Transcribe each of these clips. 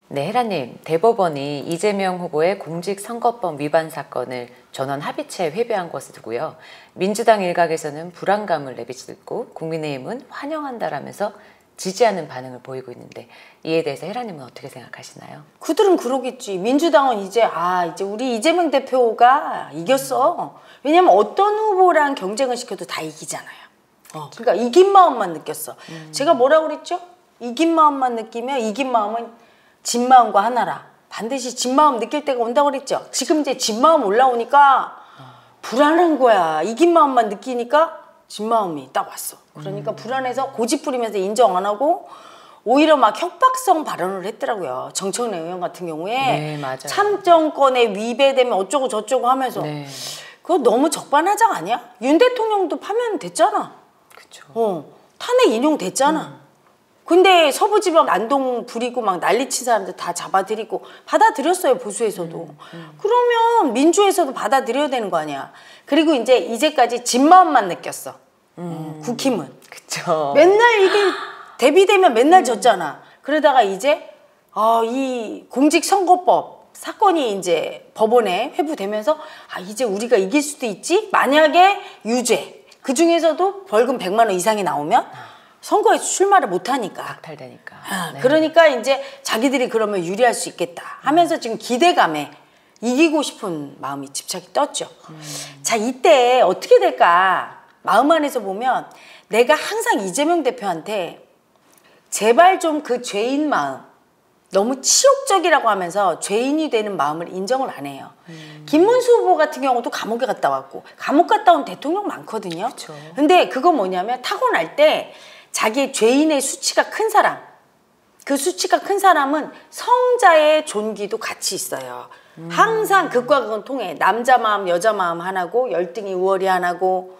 네, 헤라님, 대법원이 이재명 후보의 공직선거법 위반 사건을 전원 합의체 회부한 것을 두고요. 민주당 일각에서는 불안감을 내비치고 국민의힘은 환영한다라면서 지지하는 반응을 보이고 있는데 이에 대해서 헤라님은 어떻게 생각하시나요? 그들은 그러겠지. 민주당은 이제 우리 이재명 대표가 이겼어. 왜냐면 어떤 후보랑 경쟁을 시켜도 다 이기잖아요. 그러니까 이긴 마음만 느꼈어. 제가 뭐라고 그랬죠? 이긴 마음만 느끼면 이긴 마음은 진 마음과 하나라. 반드시 진 마음 느낄 때가 온다고 그랬죠. 지금 이제 진 마음 올라오니까 불안한 거야. 이긴 마음만 느끼니까 진 마음이 딱 왔어. 그러니까 불안해서 고집 부리면서 인정 안 하고 오히려 막 협박성 발언을 했더라고요. 정청래 의원 같은 경우에 네, 맞아요. 참정권에 위배되면 어쩌고 저쩌고 하면서 네. 그거 너무 적반하장 아니야? 윤 대통령도 파면 됐잖아. 그쵸. 탄핵 인용됐잖아. 근데 서부지법 난동 부리고 막 난리친 사람들 다 잡아들이고 받아들였어요, 보수에서도. 그러면 민주에서도 받아들여야 되는 거 아니야. 그리고 이제까지 진 마음만 느꼈어. 국힘은. 그쵸. 맨날 이게 대비되면 맨날 졌잖아. 그러다가 이제 이 공직선거법 사건이 이제 법원에 회부되면서 이제 우리가 이길 수도 있지? 만약에 유죄. 그 중에서도 벌금 100만 원 이상이 나오면 선거에 출마를 못하니까. 박탈되니까. 네. 그러니까 이제 자기들이 그러면 유리할 수 있겠다 하면서 지금 기대감에 이기고 싶은 마음이 집착이 떴죠. 자, 이때 어떻게 될까? 마음 안에서 보면 내가 항상 이재명 대표한테 제발 좀 그 죄인 마음, 너무 치욕적이라고 하면서 죄인이 되는 마음을 인정을 안 해요. 김문수 후보 같은 경우도 감옥에 갔다 왔고 감옥 갔다 온 대통령 많거든요. 그쵸. 근데 그거 뭐냐면 타고날 때 자기 죄인의 수치가 큰 사람, 그 수치가 큰 사람은 성자의 존귀도 같이 있어요. 항상 극과 극은 통해. 남자 마음 여자 마음 하나고 열등이 우월이 하나고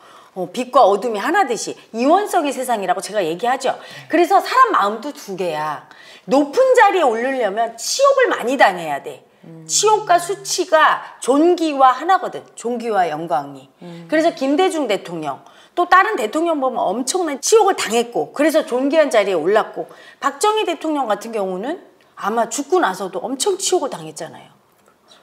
빛과 어둠이 하나듯이 이원성의 세상이라고 제가 얘기하죠. 그래서 사람 마음도 두 개야. 높은 자리에 오르려면 치욕을 많이 당해야 돼. 치욕과 수치가 존귀와 하나거든. 존귀와 영광이. 그래서 김대중 대통령 또 다른 대통령 보면 엄청난 치욕을 당했고 그래서 존귀한 자리에 올랐고 박정희 대통령 같은 경우는 아마 죽고 나서도 엄청 치욕을 당했잖아요.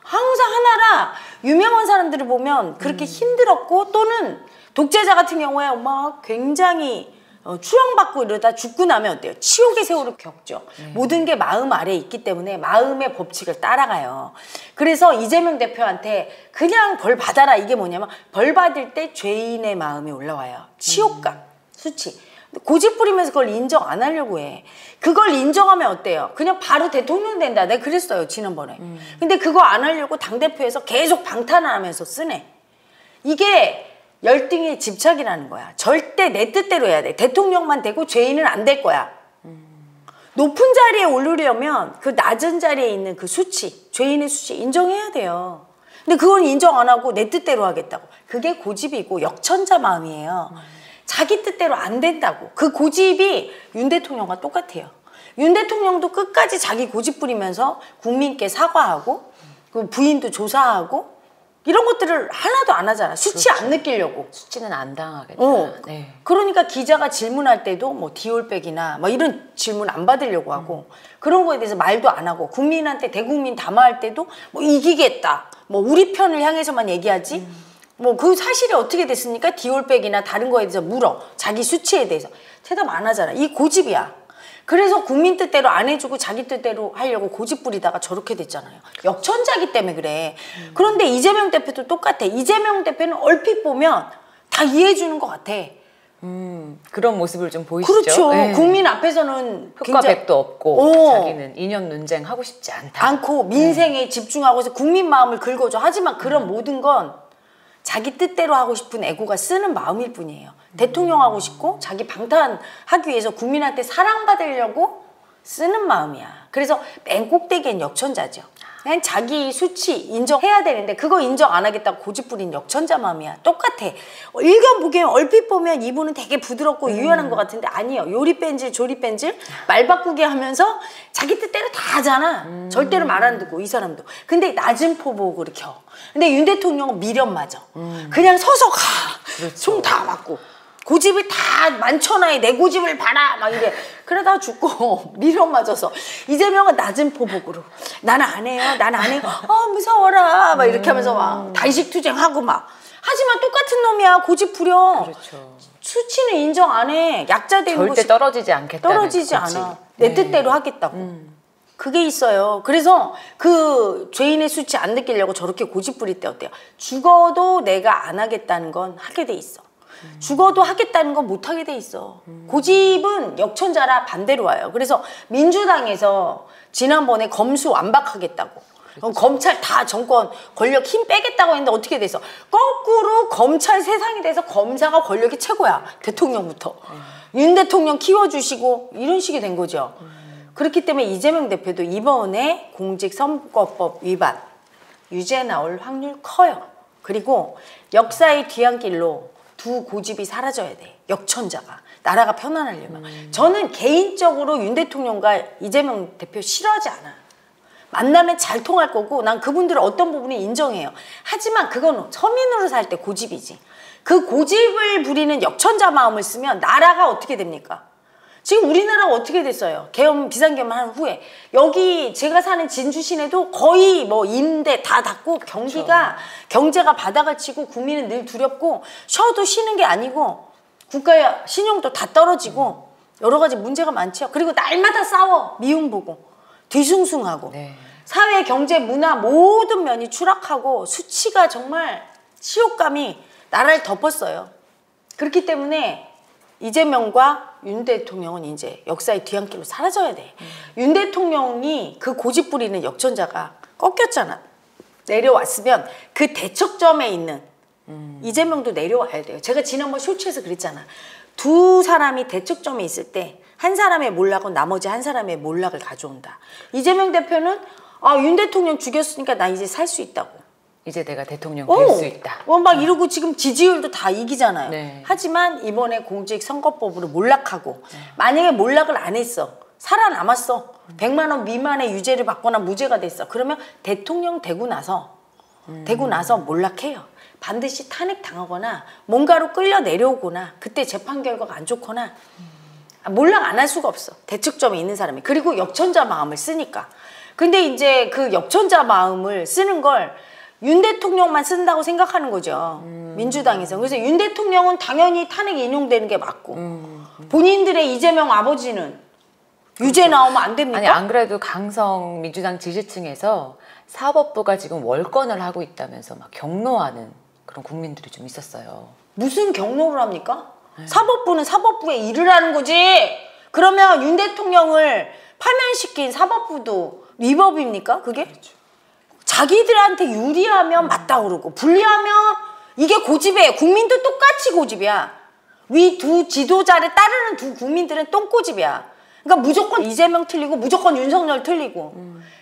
항상 하나라. 유명한 사람들을 보면 그렇게 힘들었고 또는 독재자 같은 경우에 막 굉장히 추앙받고 이러다 죽고 나면 어때요? 치욕의 세월을 겪죠. 모든 게 마음 아래에 있기 때문에 마음의 법칙을 따라가요. 그래서 이재명 대표한테 그냥 벌 받아라 이게 뭐냐면 벌 받을 때 죄인의 마음이 올라와요. 치욕감, 수치. 고집 부리면서 그걸 인정 안 하려고 해. 그걸 인정하면 어때요? 그냥 바로 대통령 된다. 내가 그랬어요, 지난번에. 근데 그거 안 하려고 당대표에서 계속 방탄을 하면서 쓰네. 이게 열등의 집착이라는 거야. 절대 내 뜻대로 해야 돼. 대통령만 되고 죄인은 안 될 거야. 높은 자리에 오르려면 그 낮은 자리에 있는 그 수치, 죄인의 수치 인정해야 돼요. 근데 그건 인정 안 하고 내 뜻대로 하겠다고. 그게 고집이고 역천자 마음이에요. 자기 뜻대로 안 된다고. 그 고집이 윤 대통령과 똑같아요. 윤 대통령도 끝까지 자기 고집 부리면서 국민께 사과하고 그 부인도 조사하고 이런 것들을 하나도 안 하잖아. 수치 그렇죠. 안 느끼려고. 수치는 안 당하겠다. 네. 그러니까 기자가 질문할 때도 뭐 디올백이나 뭐 이런 질문 안 받으려고 하고 그런 거에 대해서 말도 안 하고 국민한테 대국민 담화할 때도 뭐 이기겠다. 뭐 우리 편을 향해서만 얘기하지. 뭐 그 사실이 어떻게 됐습니까? 디올백이나 다른 거에 대해서 물어. 자기 수치에 대해서. 대답 안 하잖아. 이 고집이야. 그래서 국민 뜻대로 안 해주고 자기 뜻대로 하려고 고집 부리다가 저렇게 됐잖아요. 역천자기 때문에 그래. 그런데 이재명 대표도 똑같아. 이재명 대표는 얼핏 보면 다 이해해주는 것 같아. 그런 모습을 좀 보이시죠? 그렇죠. 네. 국민 앞에서는 흑과 백도 없고 자기는 이념 논쟁 하고 싶지 않다. 않고 민생에 집중하고 해서 국민 마음을 긁어줘. 하지만 그런 모든 건 자기 뜻대로 하고 싶은 애고가 쓰는 마음일 뿐이에요. 대통령 하고 싶고 자기 방탄하기 위해서 국민한테 사랑받으려고 쓰는 마음이야. 그래서 맨 꼭대기엔 역천자죠. 그냥 자기 수치 인정해야 되는데 그거 인정 안 하겠다고 고집 부린 역천자 마음이야. 똑같아. 일견 보기엔 얼핏 보면 이분은 되게 부드럽고 유연한 것 같은데 아니에요. 요리 뺀질 조리 뺀질 말 바꾸게 하면서 자기 뜻대로 다 하잖아. 절대로 말 안 듣고 이 사람도. 근데 낮은 포복을 켜. 근데 윤 대통령은 미련 맞아. 그냥 서서 가. 그렇죠. 총 다 맞고. 고집이 다 많잖아. 내 고집을 봐라. 막 이래. 그러다 죽고 미련 맞아서 이재명은 낮은 포복으로 나는 안 해요. 나는 안 해요. 무서워라. 막 이렇게 하면서 막 단식투쟁하고 막. 하지만 똑같은 놈이야. 고집 부려. 그렇죠. 수치는 인정 안 해. 약자 되는 절대 것이 떨어지지 않겠다는. 떨어지지 그치. 않아. 내 뜻대로 하겠다고. 그게 있어요. 그래서 그 죄인의 수치 안 느끼려고 저렇게 고집 부릴 때 어때요? 죽어도 내가 안 하겠다는 건 하게 돼 있어. 죽어도 하겠다는 건 못 하게 돼 있어. 고집은 역천자라 반대로 와요. 그래서 민주당에서 지난번에 검수 완박하겠다고. 검찰 다 정권 권력 힘 빼겠다고 했는데 어떻게 돼서 거꾸로 검찰 세상이 돼서 검사가 권력이 최고야. 대통령부터. 윤 대통령 키워주시고 이런 식이 된 거죠. 그렇기 때문에 이재명 대표도 이번에 공직선거법 위반 유죄 나올 확률 커요. 그리고 역사의 뒤안길로 두 고집이 사라져야 돼. 역천자가. 나라가 편안하려면. 저는 개인적으로 윤 대통령과 이재명 대표 싫어하지 않아. 만나면 잘 통할 거고 난 그분들의 어떤 부분이 인정해요. 하지만 그건 서민으로 살 때 고집이지. 그 고집을 부리는 역천자 마음을 쓰면 나라가 어떻게 됩니까? 지금 우리나라가 어떻게 됐어요? 계엄 비상계엄 한 후에 여기 제가 사는 진주 시내도 거의 뭐 임대 다 닫고 경기가 경제가 바닥을 치고 국민은 늘 두렵고 쉬어도 쉬는 게 아니고 국가의 신용도 다 떨어지고 여러 가지 문제가 많죠. 그리고 날마다 싸워. 미움 보고 뒤숭숭하고 네. 사회 경제 문화 모든 면이 추락하고 수치가 정말 치욕감이 나라를 덮었어요. 그렇기 때문에 이재명과 윤 대통령은 이제 역사의 뒤안길로 사라져야 돼. 윤 대통령이 그 고집 부리는 역전자가 꺾였잖아. 내려왔으면 그 대척점에 있는 이재명도 내려와야 돼요. 제가 지난번 쇼츠에서 그랬잖아. 두 사람이 대척점에 있을 때 한 사람의 몰락은 나머지 한 사람의 몰락을 가져온다. 이재명 대표는 윤 대통령 죽였으니까 나 이제 살 수 있다고. 이제 내가 대통령 될 수 있다. 막 이러고 지금 지지율도 다 이기잖아요. 네. 하지만 이번에 공직선거법으로 몰락하고 만약에 몰락을 안 했어. 살아남았어. 100만 원 미만의 유죄를 받거나 무죄가 됐어. 그러면 대통령 되고 나서 몰락해요. 반드시 탄핵당하거나 뭔가로 끌려 내려오거나 그때 재판 결과가 안 좋거나 몰락 안 할 수가 없어. 대척점에 있는 사람이. 그리고 역천자 마음을 쓰니까. 근데 이제 그 역천자 마음을 쓰는 걸 윤 대통령만 쓴다고 생각하는 거죠. 민주당에서. 그래서 윤 대통령은 당연히 탄핵 인용되는 게 맞고 본인들의 이재명 아버지는 유죄 나오면 안 됩니까? 아니 안 그래도 강성 민주당 지지층에서 사법부가 지금 월권을 하고 있다면서 막 경로하는 그런 국민들이 좀 있었어요. 무슨 경로를 합니까? 사법부는 사법부의 일을 하는 거지. 그러면 윤 대통령을 파면시킨 사법부도 위법입니까? 그게? 그렇죠. 자기들한테 유리하면 맞다 그러고 불리하면 이게 고집이에요. 국민도 똑같이 고집이야. 위 두 지도자를 따르는 두 국민들은 똥고집이야. 그러니까 무조건 이재명 틀리고 무조건 윤석열 틀리고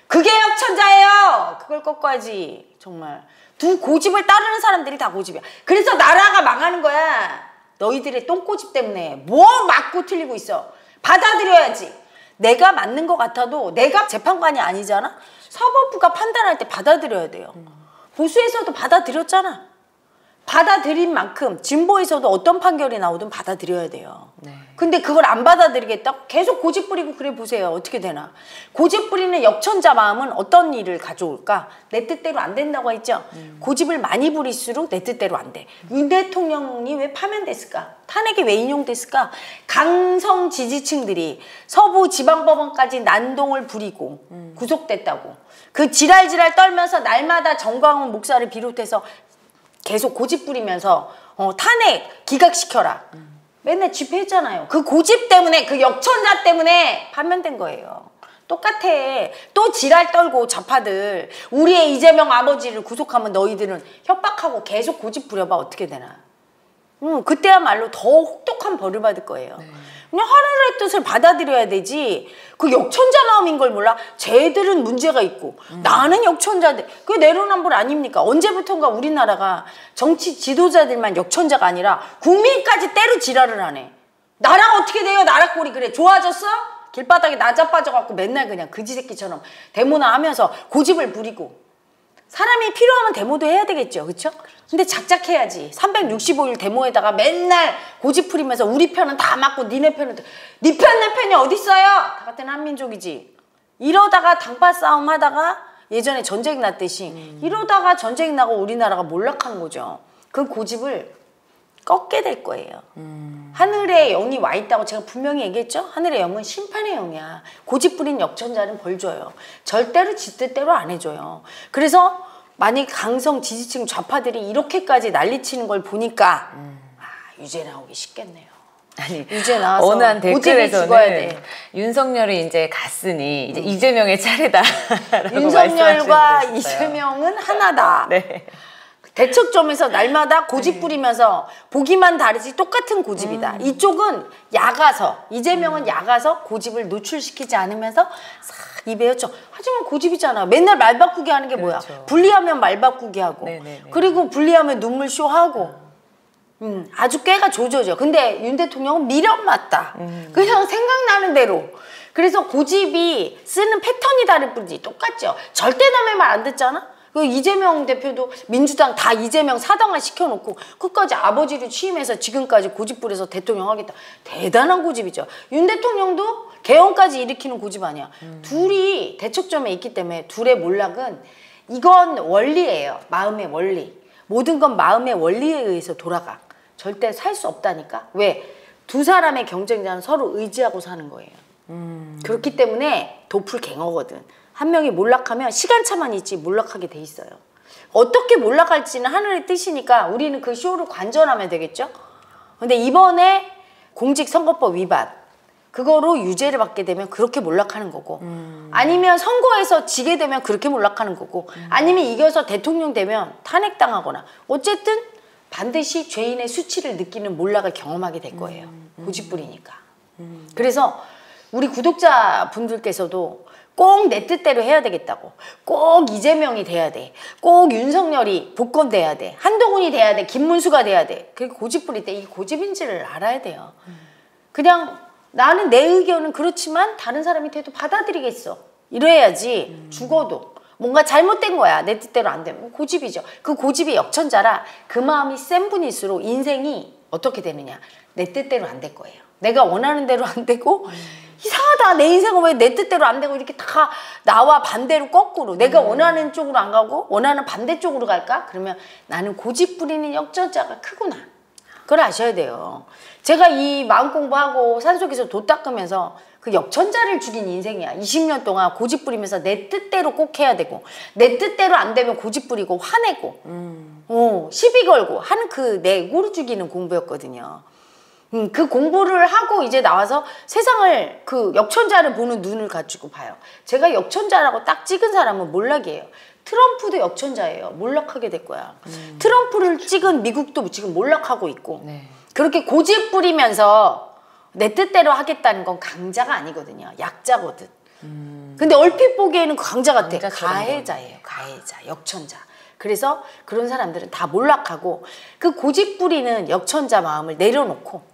그게 역천자예요. 그걸 꺾어야지. 정말 두 고집을 따르는 사람들이 다 고집이야. 그래서 나라가 망하는 거야. 너희들의 똥고집 때문에 뭐 맞고 틀리고 있어. 받아들여야지. 내가 맞는 것 같아도 내가 재판관이 아니잖아. 사법부가 판단할 때 받아들여야 돼요. 보수에서도 받아들였잖아. 받아들인 만큼 진보에서도 어떤 판결이 나오든 받아들여야 돼요. 네. 근데 그걸 안 받아들이겠다? 계속 고집 부리고 그래 보세요. 어떻게 되나. 고집 부리는 역천자 마음은 어떤 일을 가져올까? 내 뜻대로 안 된다고 했죠. 고집을 많이 부릴수록 내 뜻대로 안 돼. 윤 대통령이 왜 파면됐을까? 탄핵이 왜 인용됐을까? 강성 지지층들이 서부 지방법원까지 난동을 부리고 구속됐다고. 그 지랄지랄 떨면서 날마다 정광훈 목사를 비롯해서 계속 고집 부리면서 탄핵 기각시켜라. 맨날 집회했잖아요. 그 고집 때문에 그 역천자 때문에 파면된 거예요. 똑같아. 또 지랄 떨고 좌파들 우리의 이재명 아버지를 구속하면 너희들은 협박하고 계속 고집 부려봐. 어떻게 되나. 그때야말로 더 혹독한 벌을 받을 거예요. 그냥 하늘의 뜻을 받아들여야 되지. 그 역천자 마음인 걸 몰라? 쟤들은 문제가 있고 나는 역천자들. 그게 내로남불 아닙니까? 언제부턴가 우리나라가 정치 지도자들만 역천자가 아니라 국민까지 때로 지랄을 하네. 나라가 어떻게 돼요? 나라 꼴이 그래. 좋아졌어? 길바닥에 나자빠져갖고 맨날 그냥 그지 새끼처럼 데모나 하면서 고집을 부리고 사람이 필요하면 데모도 해야 되겠죠. 그렇죠? 근데 작작해야지. 365일 데모에다가 맨날 고집 부리면서 우리 편은 다 맞고 니네 편은 니 편 내 편이 어딨어요? 다 같은 한민족이지. 이러다가 당파 싸움 하다가 예전에 전쟁 났듯이 이러다가 전쟁 나고 우리나라가 몰락한 거죠. 그 고집을 꺾게 될 거예요. 하늘에 영이 와 있다고 제가 분명히 얘기했죠? 하늘의 영은 심판의 영이야. 고집 부린 역전자는 벌 줘요. 절대로 지 뜻대로 안 해줘요. 그래서 만약 강성 지지층 좌파들이 이렇게까지 난리치는 걸 보니까 유죄 나오기 쉽겠네요. 아니, 유죄 나와서 어느 한 댓글에서는 윤석열이 이제 갔으니 이제 이재명의 차례다. 윤석열과 이재명은 하나다. 네. 대척점에서 날마다 고집 부리면서 보기만 다르지 똑같은 고집이다. 이쪽은 야가서, 이재명은 야가서 고집을 노출시키지 않으면서 싹 입에 였죠. 하지만 고집이잖아. 맨날 말 바꾸기 하는 게 뭐야. 그렇죠. 분리하면 말 바꾸기 하고 네네네. 그리고 분리하면 눈물 쇼하고 아주 꾀가 조져져. 근데 윤 대통령은 미련 맞다. 그냥 생각나는 대로. 그래서 고집이 쓰는 패턴이 다를 뿐이지 똑같죠. 절대 남의 말 안 듣잖아. 그 이재명 대표도 민주당 다 이재명 사당화 시켜놓고 끝까지 아버지를 취임해서 지금까지 고집 부려서 대통령 하겠다. 대단한 고집이죠. 윤 대통령도 개헌까지 일으키는 고집 아니야. 둘이 대척점에 있기 때문에 둘의 몰락은 이건 원리예요. 마음의 원리. 모든 건 마음의 원리에 의해서 돌아가. 절대 살 수 없다니까. 왜? 두 사람의 경쟁자는 서로 의지하고 사는 거예요. 그렇기 때문에 도플갱어거든. 한 명이 몰락하면 시간차만 있지 몰락하게 돼 있어요. 어떻게 몰락할지는 하늘의 뜻이니까 우리는 그 쇼를 관전하면 되겠죠. 근데 이번에 공직선거법 위반 그거로 유죄를 받게 되면 그렇게 몰락하는 거고 아니면 선거에서 지게 되면 그렇게 몰락하는 거고 아니면 이겨서 대통령 되면 탄핵당하거나 어쨌든 반드시 죄인의 수치를 느끼는 몰락을 경험하게 될 거예요. 고집부리니까. 그래서 우리 구독자분들께서도 꼭 내 뜻대로 해야 되겠다고. 꼭 이재명이 돼야 돼. 꼭 윤석열이 복권돼야 돼. 한동훈이 돼야 돼. 김문수가 돼야 돼. 그게 고집 부릴 때 이게 고집인지를 알아야 돼요. 그냥 나는 내 의견은 그렇지만 다른 사람이 돼도 받아들이겠어. 이래야지 죽어도. 뭔가 잘못된 거야. 내 뜻대로 안 되면. 고집이죠. 그 고집이 역천자라 그 마음이 센 분일수록 인생이 어떻게 되느냐. 내 뜻대로 안 될 거예요. 내가 원하는 대로 안 되고 이상하다. 내 인생은 왜 내 뜻대로 안 되고 이렇게 다 나와 반대로 거꾸로 내가 원하는 쪽으로 안 가고 원하는 반대쪽으로 갈까? 그러면 나는 고집 부리는 역전자가 크구나. 그걸 아셔야 돼요. 제가 이 마음 공부하고 산속에서 도 닦으면서 그 역천자를 죽인 인생이야. 20년 동안 고집 부리면서 내 뜻대로 꼭 해야 되고 내 뜻대로 안 되면 고집 부리고 화내고 시비 걸고 하는 그 내 에고를 죽이는 공부였거든요. 그 공부를 하고 이제 나와서 세상을 그 역천자를 보는 눈을 가지고 봐요. 제가 역천자라고 딱 찍은 사람은 몰락이에요. 트럼프도 역천자예요. 몰락하게 될 거야. 트럼프를 찍은 미국도 지금 몰락하고 있고 네. 그렇게 고집 부리면서 내 뜻대로 하겠다는 건 강자가 아니거든요. 약자거든. 근데 얼핏 보기에는 강자 같아. 가해자예요. 가해자, 역천자. 그래서 그런 사람들은 다 몰락하고 그 고집 부리는 역천자 마음을 내려놓고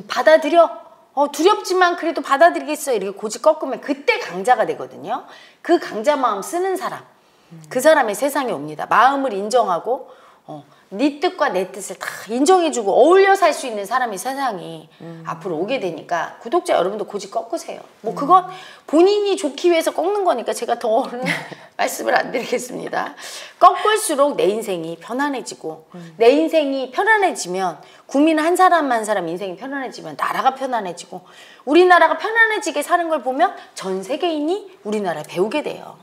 받아들여. 두렵지만 그래도 받아들이겠어. 이렇게 고집 꺾으면 그때 강자가 되거든요. 그 강자 마음 쓰는 사람. 그 사람의 세상에 옵니다. 마음을 인정하고 네 뜻과 내 뜻을 다 인정해주고 어울려 살 수 있는 사람이 세상이 앞으로 오게 되니까 구독자 여러분도 고집 꺾으세요. 뭐 그건 본인이 좋기 위해서 꺾는 거니까 제가 더는 말씀을 안 드리겠습니다. 꺾을수록 내 인생이 편안해지고 내 인생이 편안해지면 국민 한 사람 한 사람 인생이 편안해지면 나라가 편안해지고 우리나라가 편안해지게 사는 걸 보면 전 세계인이 우리나라에 배우게 돼요.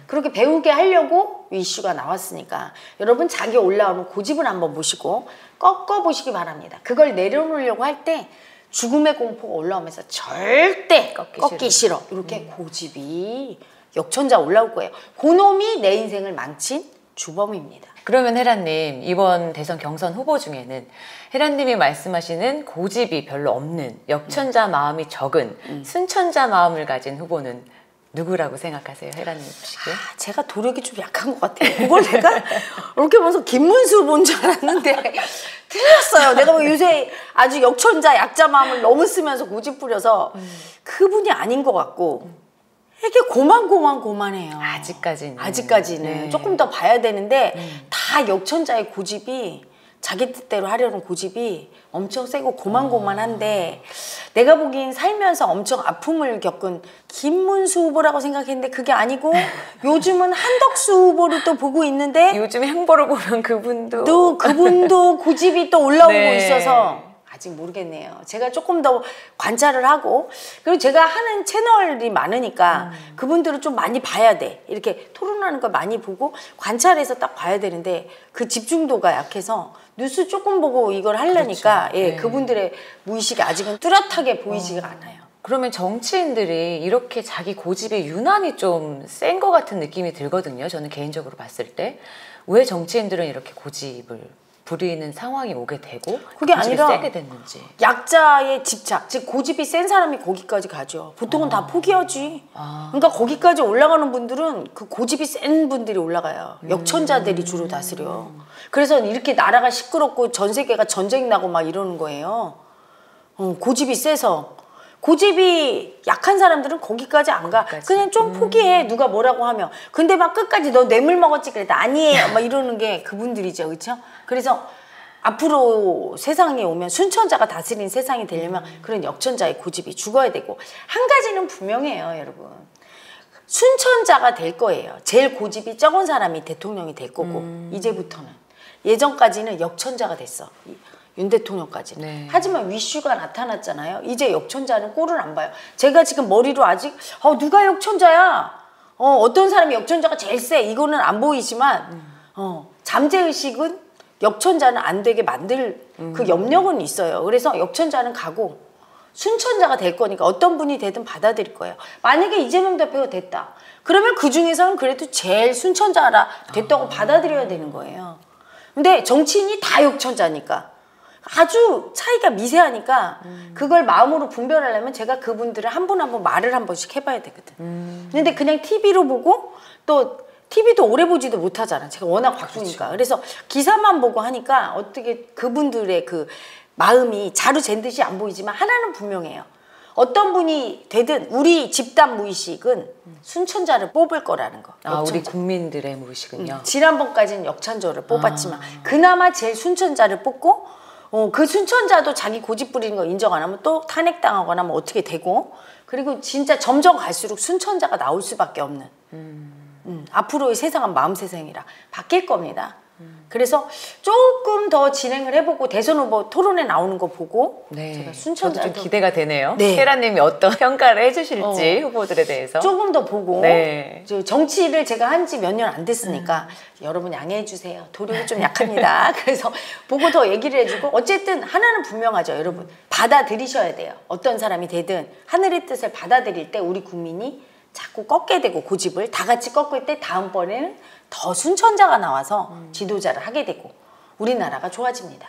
그렇게 배우게 하려고 이슈가 나왔으니까 여러분 자기 올라오는 고집을 한번 보시고 꺾어보시기 바랍니다. 그걸 내려놓으려고 할 때 죽음의 공포가 올라오면서 절대 꺾기 싫어. 이렇게 고집이 역천자 올라올 거예요. 그놈이 내 인생을 망친 주범입니다. 그러면 헤라님 이번 대선 경선 후보 중에는 헤라님이 말씀하시는 고집이 별로 없는 역천자 마음이 적은 순천자 마음을 가진 후보는 누구라고 생각하세요? 헤라님 보시기에? 제가 도력이 좀 약한 것 같아요. 그걸 내가 이렇게 보면서 김문수 본 줄 알았는데 틀렸어요. 내가 뭐 요새 아주 역천자 약자 마음을 너무 쓰면서 고집 부려서 그분이 아닌 것 같고 이렇게 고만해요. 아직까지는. 네. 조금 더 봐야 되는데 다 역천자의 고집이 자기 뜻대로 하려는 고집이 엄청 세고 고만한데 내가 보기엔 살면서 엄청 아픔을 겪은 김문수 후보라고 생각했는데 그게 아니고 요즘은 한덕수 후보를 또 보고 있는데 요즘 행보를 보면 그분도 고집이 또 올라오고 네. 있어서 아직 모르겠네요. 제가 조금 더 관찰을 하고 그리고 제가 하는 채널이 많으니까 그분들을 좀 많이 봐야 돼. 이렇게 토론하는 걸 많이 보고 관찰해서 딱 봐야 되는데 그 집중도가 약해서 뉴스 조금 보고 이걸 하려니까 그렇죠. 예, 네. 그분들의 무의식이 아직은 뚜렷하게 보이지가 않아요. 그러면 정치인들이 이렇게 자기 고집이 유난히 좀 센 것 같은 느낌이 들거든요. 저는 개인적으로 봤을 때. 왜 정치인들은 이렇게 고집을 부리는 상황이 오게 되고 그게 고집이 아니라 세게 됐는지. 약자의 집착, 즉 고집이 센 사람이 거기까지 가죠. 보통은 다 포기하지. 그러니까 거기까지 올라가는 분들은 그 고집이 센 분들이 올라가요. 역천자들이 주로 다스려. 그래서 이렇게 나라가 시끄럽고 전 세계가 전쟁 나고 막 이러는 거예요. 고집이 세서. 고집이 약한 사람들은 거기까지 안 가. 그냥 좀 포기해. 누가 뭐라고 하면. 근데 막 끝까지 너 뇌물 먹었지 그랬다. 아니에요. 막 이러는 게 그분들이죠. 그렇죠? 그래서 앞으로 세상에 오면 순천자가 다스리는 세상이 되려면 그런 역천자의 고집이 죽어야 되고 한 가지는 분명해요. 여러분. 순천자가 될 거예요. 제일 고집이 적은 사람이 대통령이 될 거고 이제부터는. 예전까지는 역천자가 됐어. 윤 대통령까지. 네. 하지만 위슈가 나타났잖아요. 이제 역천자는 꼴을 안 봐요. 제가 지금 머리로 아직 누가 역천자야? 어떤 사람이 역천자가 제일 세? 이거는 안 보이지만 잠재의식은 역천자는 안 되게 만들 그 염려는 있어요. 그래서 역천자는 가고 순천자가 될 거니까 어떤 분이 되든 받아들일 거예요. 만약에 이재명 대표가 됐다. 그러면 그 중에서는 그래도 제일 순천자라 됐다고 받아들여야 되는 거예요. 근데 정치인이 다 역천자니까 아주 차이가 미세하니까 그걸 마음으로 분별하려면 제가 그분들을 한 분 한 분 말을 한 번씩 해봐야 되거든. 근데 그냥 TV로 보고 또 TV도 오래 보지도 못하잖아. 제가 워낙 바쁘니까. 그래서 기사만 보고 하니까 어떻게 그분들의 그 마음이 자루 잰 듯이 안 보이지만 하나는 분명해요. 어떤 분이 되든 우리 집단 무의식은 순천자를 뽑을 거라는 거. 우리 국민들의 무의식은요. 지난번까지는 역천자를 뽑았지만 그나마 제일 순천자를 뽑고 그 순천자도 자기 고집 부리는 거 인정 안 하면 또 탄핵당하거나 뭐 어떻게 되고 그리고 진짜 점점 갈수록 순천자가 나올 수밖에 없는 앞으로의 세상은 마음 세상이라 바뀔 겁니다. 그래서 조금 더 진행을 해보고 대선 후보 토론에 나오는 거 보고 제가 순천자 좀 기대가 되네요. 네. 헤라님이 어떤 평가를 해주실지 후보들에 대해서 조금 더 보고 정치를 제가 한 지 몇 년 안 됐으니까 여러분 양해해 주세요. 도력이 좀 약합니다. 그래서 보고 더 얘기를 해주고 어쨌든 하나는 분명하죠. 여러분 받아들이셔야 돼요. 어떤 사람이 되든 하늘의 뜻을 받아들일 때 우리 국민이 자꾸 꺾게 되고 고집을 다 같이 꺾을 때 다음번에는 더 순천자가 나와서 지도자를 하게 되고 우리나라가 좋아집니다.